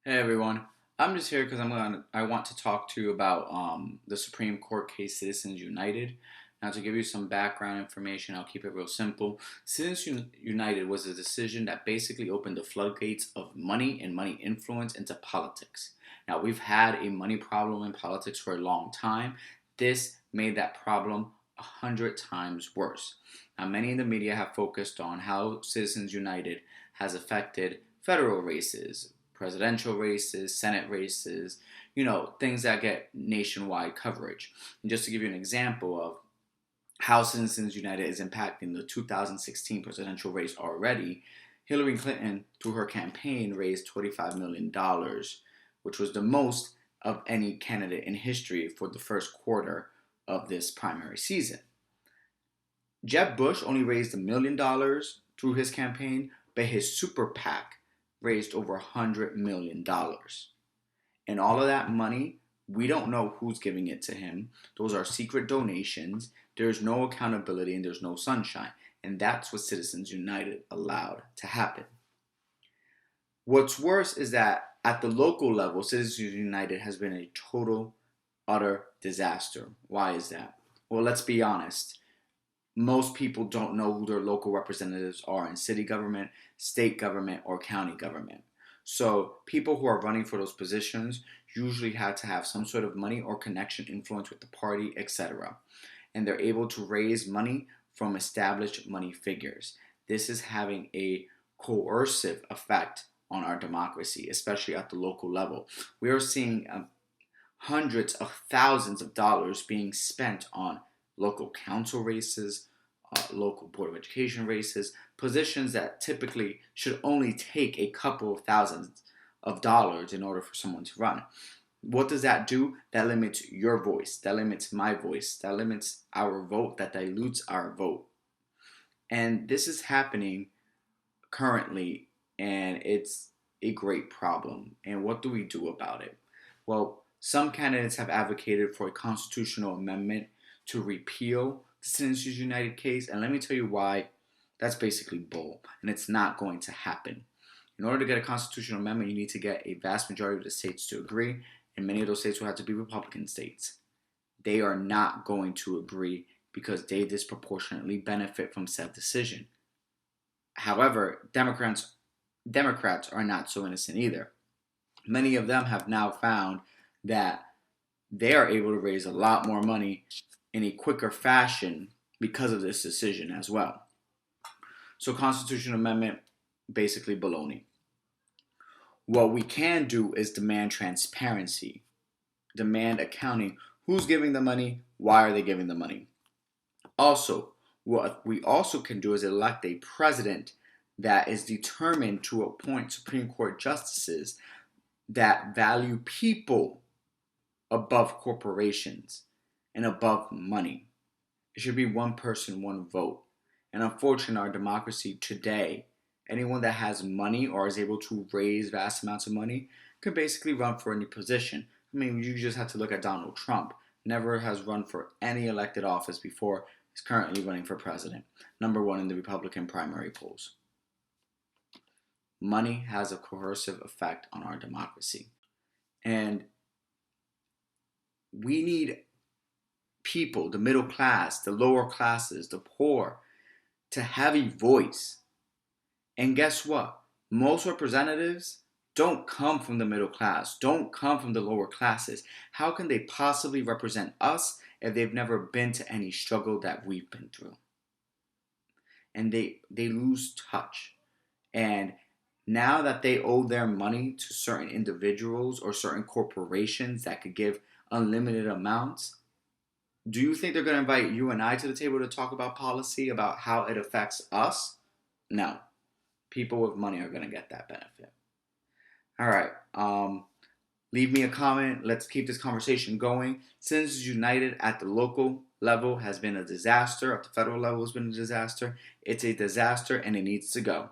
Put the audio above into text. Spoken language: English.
Hey everyone, I'm just here because I want to talk to you about the Supreme Court case Citizens United. Now, to give you some background information, I'll keep it real simple. United was a decision that basically opened the floodgates of money and money influence into politics. Now, we've had a money problem in politics for a long time. This made that problem 100 times worse. Now, many in the media have focused on how Citizens United has affected federal races, presidential races, Senate races, things that get nationwide coverage. And just to give you an example of how Citizens United is impacting the 2016 presidential race already, Hillary Clinton, through her campaign, raised $25 million, which was the most of any candidate in history for the first quarter of this primary season. Jeb Bush only raised $1 million through his campaign, but his super PAC raised over $100 million. And all of that money, we don't know who's giving it to him. Those are secret donations. There's no accountability and there's no sunshine. And that's what Citizens United allowed to happen. What's worse is that at the local level, Citizens United has been a total, utter disaster. Why is that? Well, let's be honest. Most people don't know who their local representatives are in city government, state government, or county government. So people who are running for those positions usually have to have some sort of money or connection, influence with the party, etc. And they're able to raise money from established money figures. This is having a coercive effect on our democracy, especially at the local level. We are seeing hundreds of thousands of dollars being spent on local council races, local board of education races, positions that typically should only take a couple of thousands of dollars in order for someone to run. What does that do? That limits your voice, that limits my voice, that limits our vote, that dilutes our vote. And this is happening currently, and it's a great problem. And what do we do about it? Well, some candidates have advocated for a constitutional amendment to repeal the Citizens United case, and let me tell you why that's basically bull, and it's not going to happen. In order to get a constitutional amendment, you need to get a vast majority of the states to agree, and many of those states will have to be Republican states. They are not going to agree because they disproportionately benefit from said decision. However, Democrats are not so innocent either. Many of them have now found that they are able to raise a lot more money in a quicker fashion because of this decision as well. So constitutional amendment, basically baloney. What we can do is demand transparency, demand accounting. Who's giving the money? Why are they giving the money? Also, what we also can do is elect a president that is determined to appoint Supreme Court justices that value people above corporations and above money. It should be one person, one vote. And unfortunately, our democracy today, anyone that has money or is able to raise vast amounts of money can basically run for any position. I mean, you just have to look at Donald Trump. Never has run for any elected office before. He's currently running for president. Number one in the Republican primary polls. Money has a coercive effect on our democracy. And we need people, the middle class, the lower classes, the poor, to have a voice. And guess what? Most representatives don't come from the middle class, don't come from the lower classes. How can they possibly represent us if they've never been to any struggle that we've been through? And they lose touch. And now that they owe their money to certain individuals or certain corporations that could give unlimited amounts, do you think they're going to invite you and I to the table to talk about policy, about how it affects us? No. People with money are going to get that benefit. All right. Leave me a comment. Let's keep this conversation going. Citizens United at the local level has been a disaster. At the federal level has been a disaster. It's a disaster and it needs to go.